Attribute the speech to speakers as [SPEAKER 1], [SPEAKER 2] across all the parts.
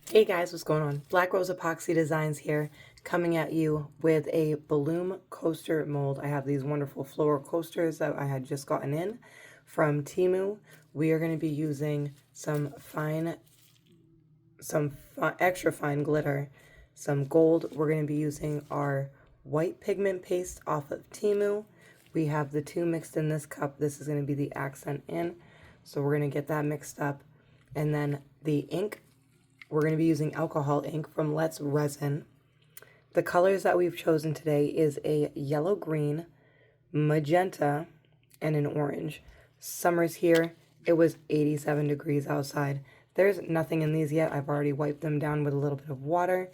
[SPEAKER 1] Hey guys, what's going on? Black Rose Epoxy Designs here, coming at you with a balloon coaster mold. I have these wonderful floral coasters that I had just gotten in from Temu. We are going to be using some extra fine glitter, some gold. We're going to be using our white pigment paste off of Temu. We have the two mixed in this cup. This is going to be the accent in, so we're going to get that mixed up. And then the ink, we're going to be using alcohol ink from Let's Resin. The colors that we've chosen today is a yellow green, magenta, and an orange. Summer's here. It was 87 degrees outside. There's nothing in these yet. I've already wiped them down with a little bit of water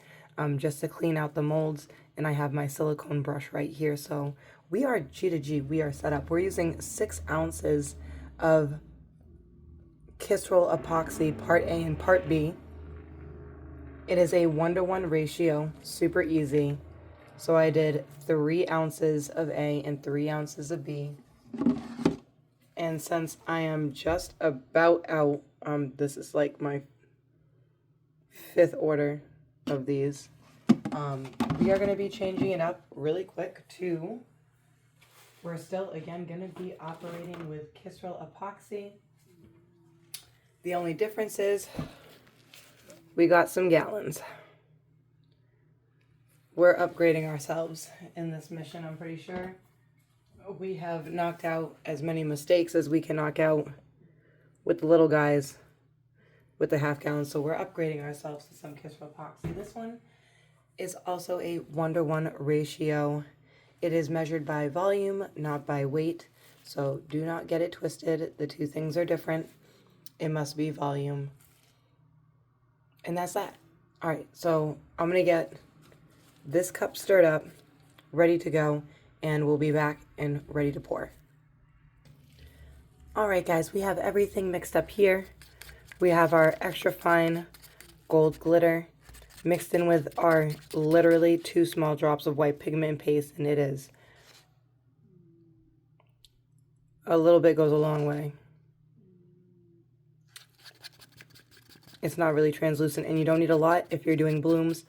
[SPEAKER 1] just to clean out the molds. And I have my silicone brush right here. So we are G to G. We are set up. We're using 6 ounces of Kisrel Epoxy Part A and Part B. It is a 1-to-1 ratio, super easy. So I did 3 ounces of A and 3 ounces of B. And since I am just about out, this is like my 5th order of these. We are going to be changing it up really quick to, we're still again going to be operating with Kisrel Epoxy. The only difference is we got some gallons. We're upgrading ourselves in this mission, I'm pretty sure. We have knocked out as many mistakes as we can knock out with the little guys with the half gallon. So we're upgrading ourselves to some Kisrel Epoxy. This one is also a 1-to-1 ratio. It is measured by volume, not by weight. So do not get it twisted. The two things are different. It must be volume. And that's that. All right, so I'm going to get this cup stirred up, ready to go, and we'll be back and ready to pour. All right, guys, we have everything mixed up here. We have our extra fine gold glitter mixed in with our literally 2 small drops of white pigment paste, and it is a little bit goes a long way. It's not really translucent, and you don't need a lot if you're doing blooms,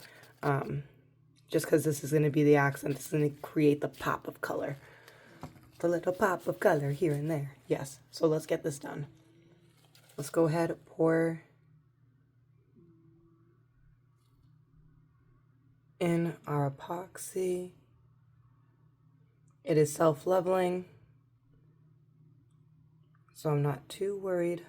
[SPEAKER 1] just because this is going to be the accent. This is going to create the pop of color. The little pop of color here and there. Yes, so let's get this done. Let's go ahead, pour in our epoxy. It is self-leveling, so I'm not too worried.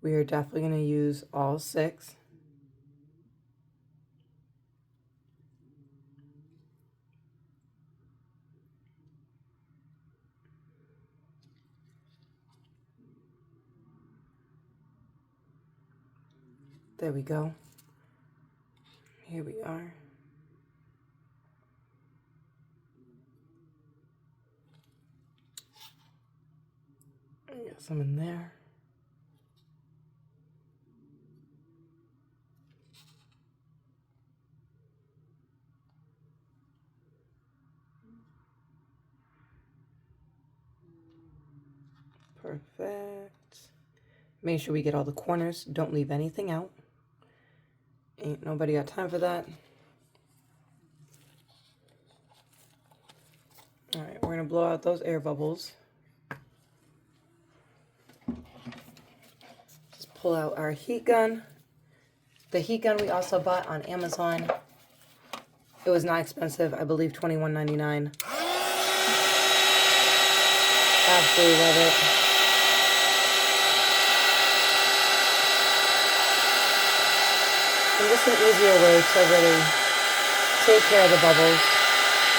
[SPEAKER 1] We are definitely going to use all 6. There we go. Here we are. Got some in there. Perfect. Make sure we get all the corners. Don't leave anything out. Ain't nobody got time for that. All right, we're gonna blow out those air bubbles. Just pull out our heat gun. The heat gun we also bought on Amazon. It was not expensive, I believe $21.99. Absolutely love it. And just an easier way to really take care of the bubbles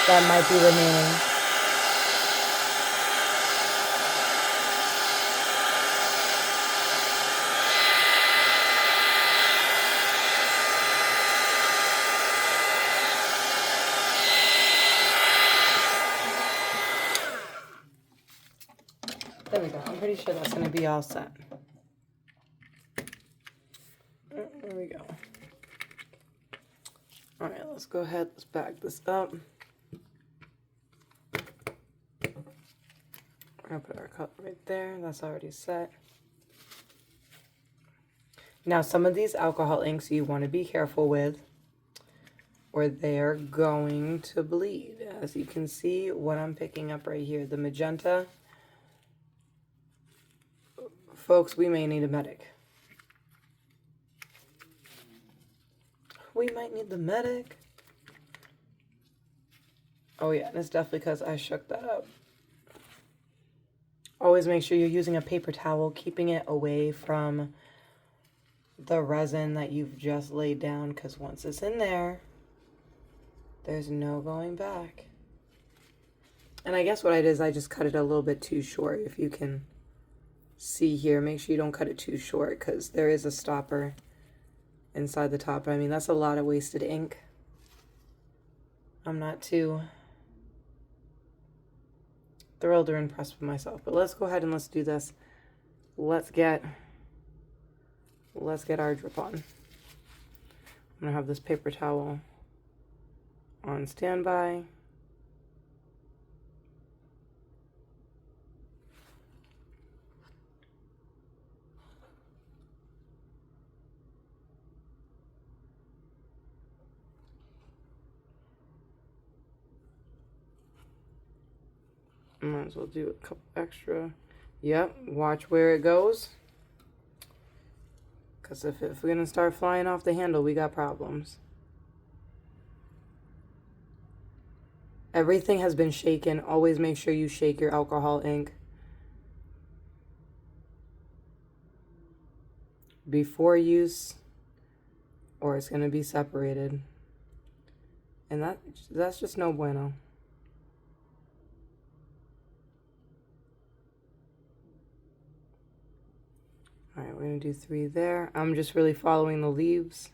[SPEAKER 1] that might be remaining. There we go. I'm pretty sure that's going to be all set. There we go. let's go ahead, let's back this up. We're gonna put our color right there. That's already set. Now, some of these alcohol inks you want to be careful with, or they're going to bleed. As you can see, what I'm picking up right here, the magenta. Folks, we may need a medic. We might need the medic. Oh yeah, and it's definitely because I shook that up. Always make sure you're using a paper towel, keeping it away from the resin that you've just laid down, because once it's in there, there's no going back. And I guess what I did is I just cut it a little bit too short. If you can see here, make sure you don't cut it too short, because there is a stopper inside the top. I mean, that's a lot of wasted ink. I'm not too thrilled or impressed with myself, but let's go ahead and let's do this. Let's get our drip on. I'm gonna have this paper towel on standby. Might as well do a couple extra. Yep, watch where it goes. Because if we're going to start flying off the handle, we got problems. Everything has been shaken. Always make sure you shake your alcohol ink before use, or it's going to be separated. And that's just no bueno. All right, we're going to do 3 there. I'm just really following the leaves.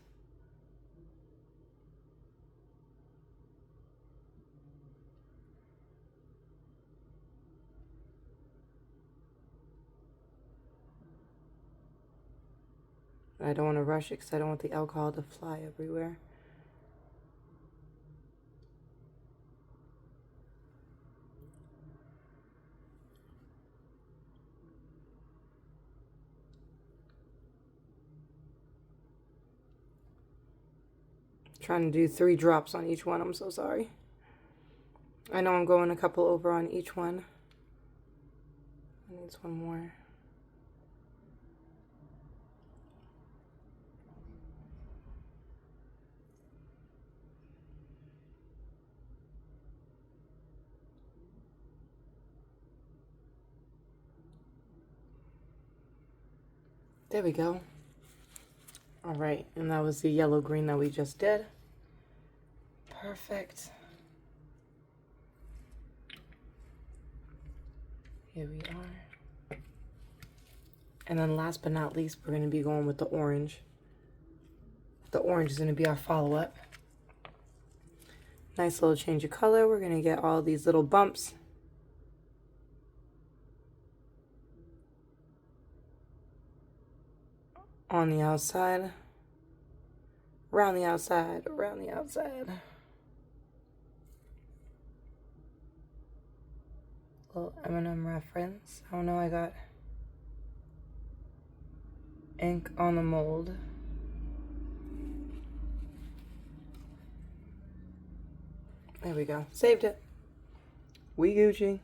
[SPEAKER 1] I don't want to rush it because I don't want the alcohol to fly everywhere. Trying to do 3 drops on each one. I'm so sorry. I know I'm going a couple over on each one. I need one more. There we go. All right, and that was the yellow green that we just did. Perfect. Here we are. And then last but not least, we're going to be going with the orange. The orange is going to be our follow-up. Nice little change of color. We're going to get all these little bumps. On the outside. Around the outside. Around the outside. Little M&M reference. Oh no, I got ink on the mold. There we go. Saved it. We Gucci.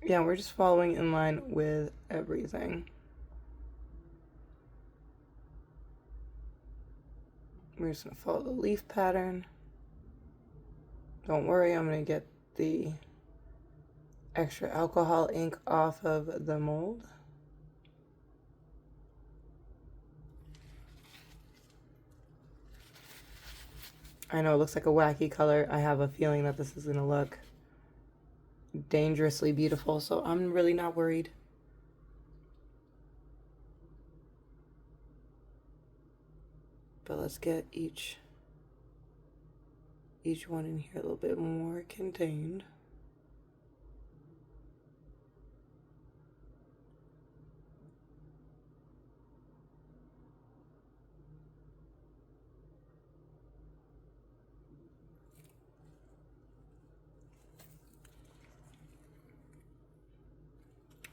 [SPEAKER 1] Yeah, we're just following in line with everything. We're just gonna follow the leaf pattern. Don't worry, I'm gonna get the extra alcohol ink off of the mold. I know it looks like a wacky color. I have a feeling that this is gonna look dangerously beautiful, so I'm really not worried. But let's get each one in here a little bit more contained.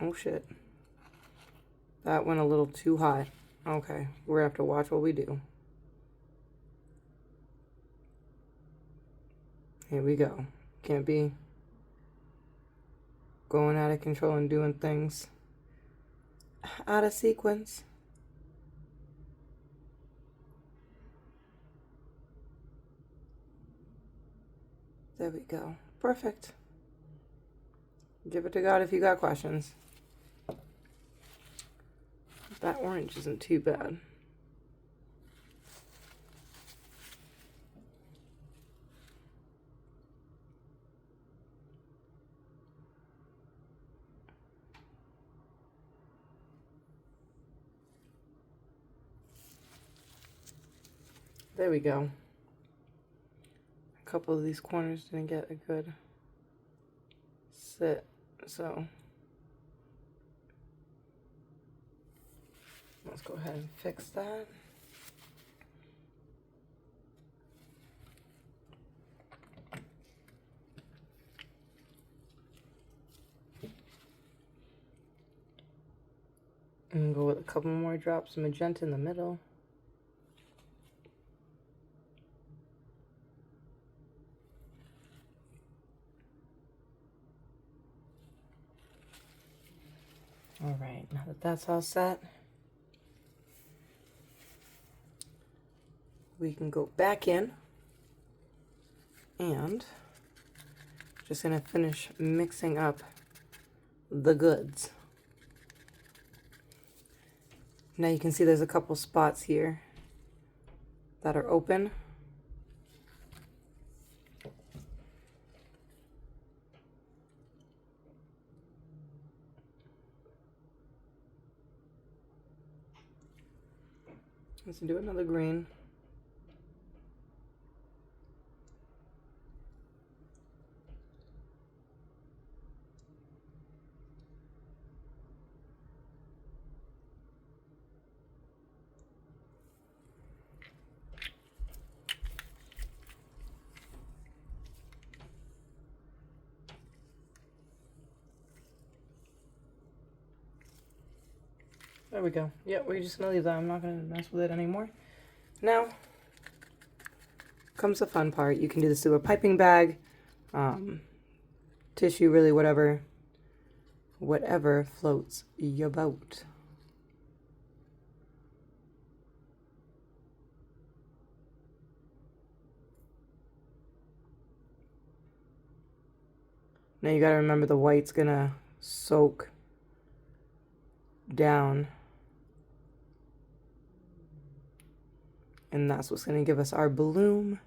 [SPEAKER 1] Oh shit. That went a little too hot. Okay, we're gonna have to watch what we do. Here we go. Can't be going out of control and doing things out of sequence. There we go. Perfect. Give it to God if you got questions. That orange isn't too bad. There we go. A couple of these corners didn't get a good sit, so let's go ahead and fix that. And go with a couple more drops of magenta in the middle. All right, now that that's all set, we can go back in and just gonna finish mixing up the goods. Now you can see there's a couple spots here that are open. Let's do another green. There we go. Yeah, we're just gonna leave that. I'm not gonna mess with it anymore. Now comes the fun part. You can do this through a piping bag, tissue, really whatever floats your boat. Now you gotta remember the white's gonna soak down. And that's what's gonna give us our bloom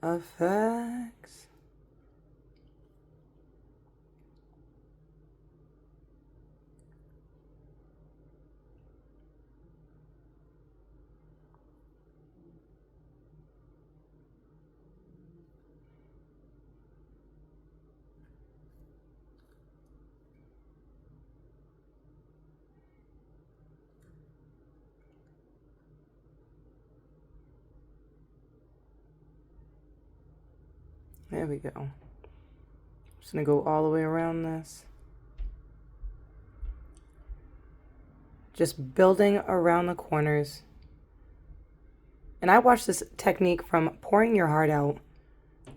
[SPEAKER 1] effects. There we go. Just gonna go all the way around this. Just building around the corners. And I watched this technique from Pouring Your Heart Out.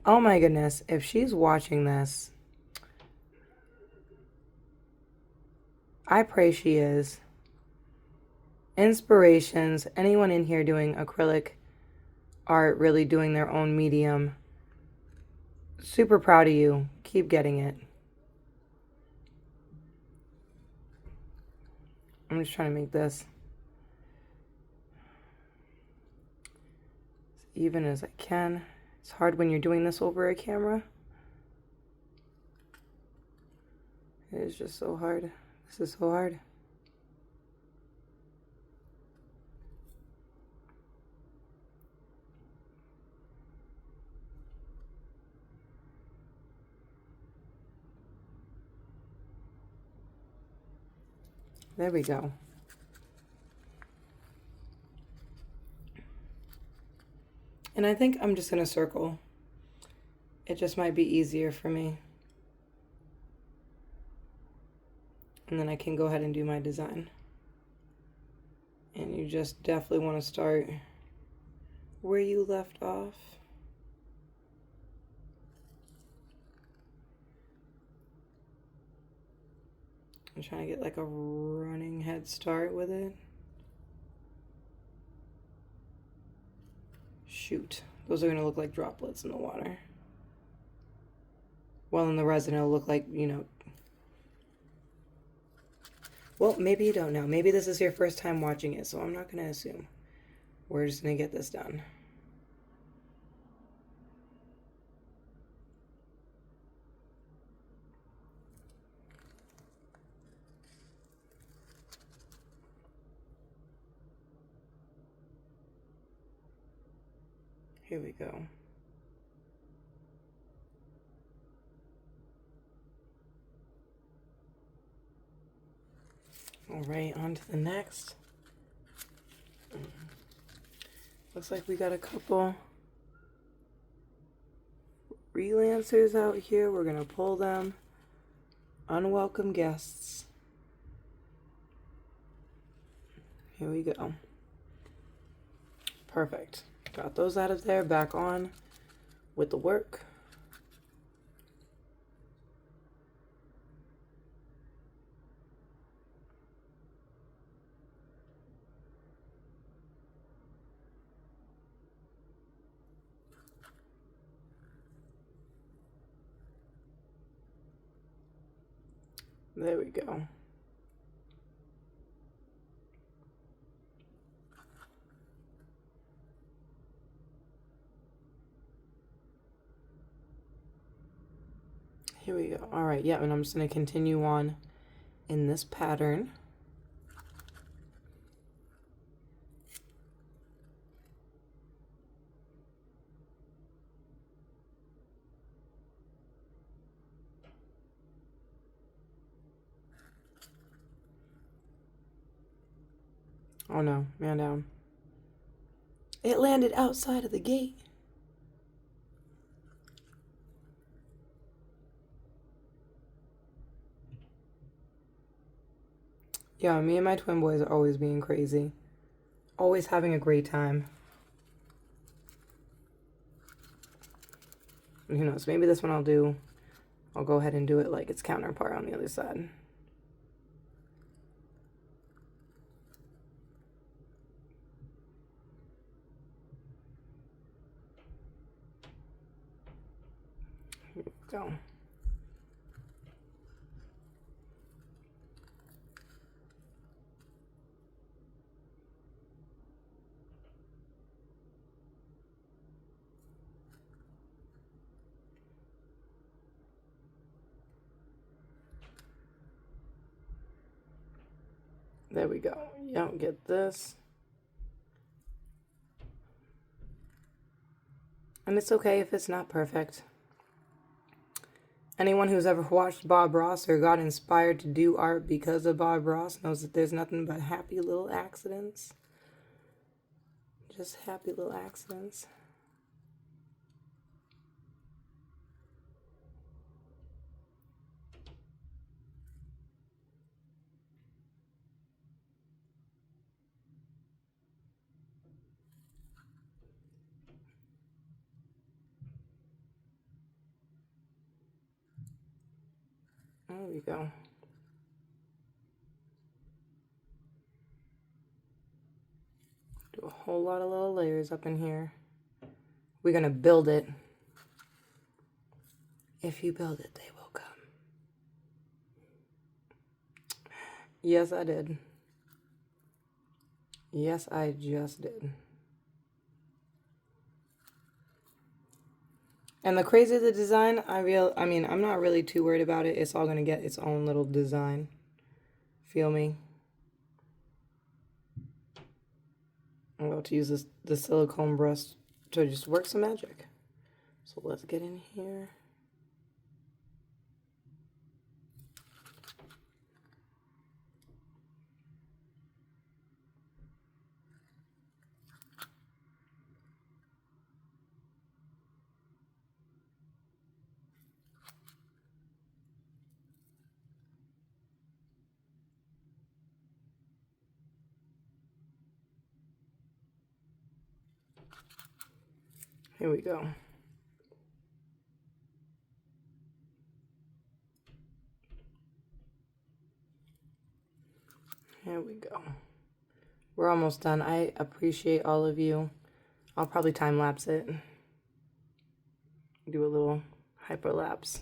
[SPEAKER 1] Oh my goodness, if she's watching this, I pray she is. Inspirations, anyone in here doing acrylic art, really doing their own medium. Super proud of you. Keep getting it. I'm just trying to make this as even as I can. It's hard when you're doing this over a camera. It is just so hard. This is so hard. There we go. And I think I'm just gonna circle. It just might be easier for me. And then I can go ahead and do my design. And you just definitely want to start where you left off. I'm trying to get like a running head start with it. Shoot, those are going to look like droplets in the water. Well, in the resin, it'll look like, you know. Well, maybe you don't know. Maybe this is your first time watching it, so I'm not going to assume. We're just going to get this done. Here we go. All right, on to the next. Looks like we got a couple freelancers out here. We're gonna pull them. Unwelcome guests. Here we go. Perfect. Got those out of there. Back on with the work. There we go. Here we go. All right, yeah, and I'm just going to continue on in this pattern. Oh no, man down. It landed outside of the gate. Yeah, me and my twin boys are always being crazy. Always having a great time. And who knows, maybe this one I'll go ahead and do it like its counterpart on the other side. Here we go. There we go. You don't get this. And it's okay if it's not perfect. Anyone who's ever watched Bob Ross or got inspired to do art because of Bob Ross knows that there's nothing but happy little accidents. Just happy little accidents. There we go. Do a whole lot of little layers up in here. We're gonna build it. If you build it, they will come. Yes, I did. Yes, I just did. And the crazier the design, I mean, I'm not really too worried about it. It's all gonna get its own little design. Feel me? I'm about to use the silicone brush to just work some magic. So let's get in here. Here we go. Here we go. We're almost done. I appreciate all of you. I'll probably time lapse it. Do a little hyperlapse.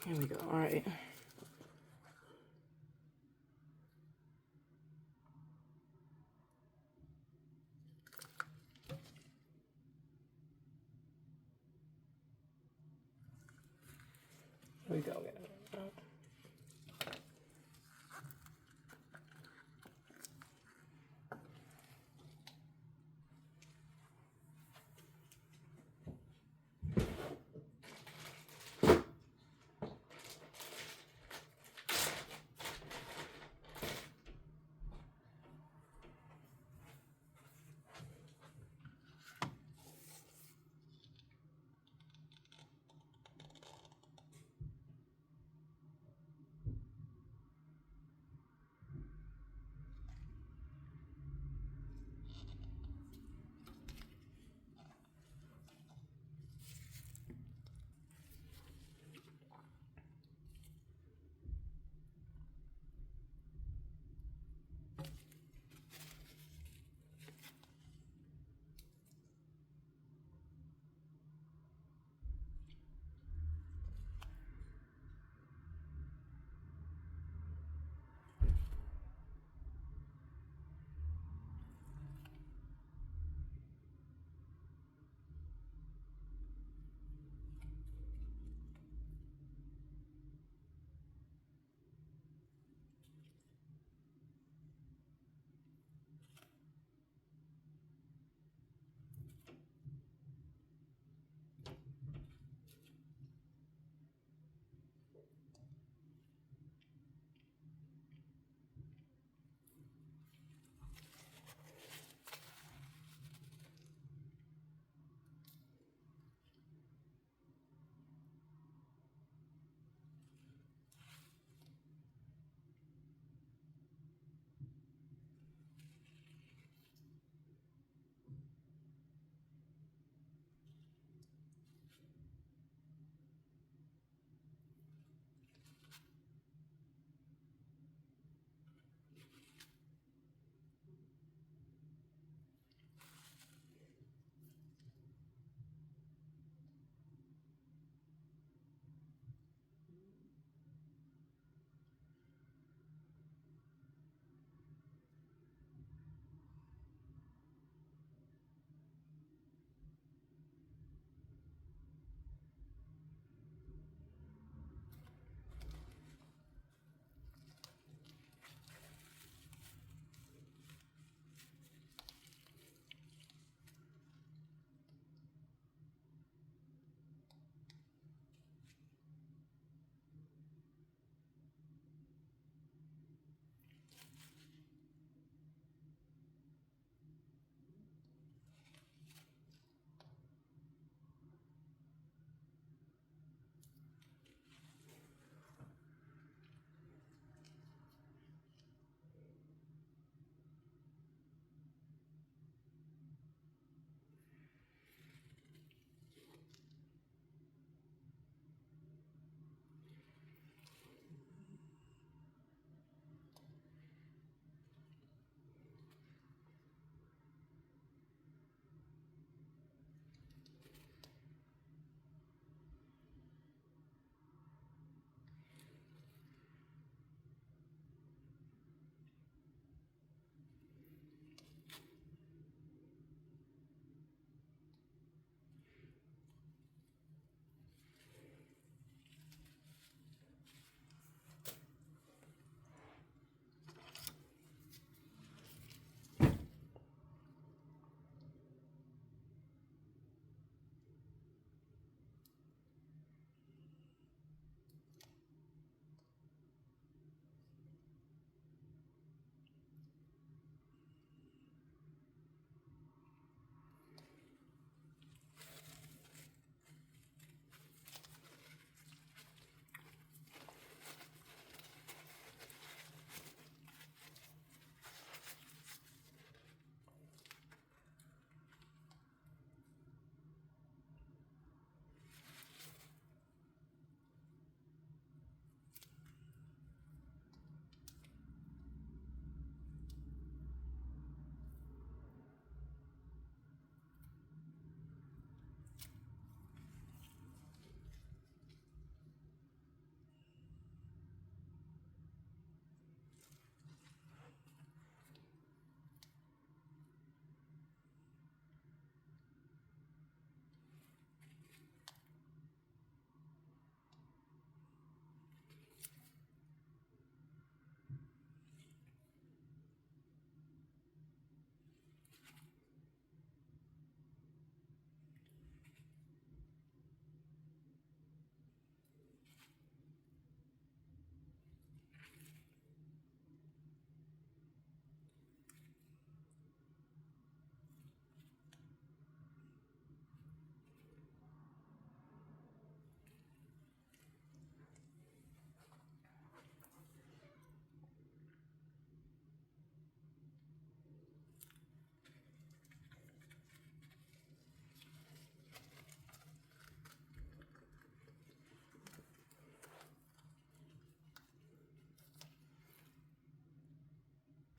[SPEAKER 1] Here we go. All right. Here we go.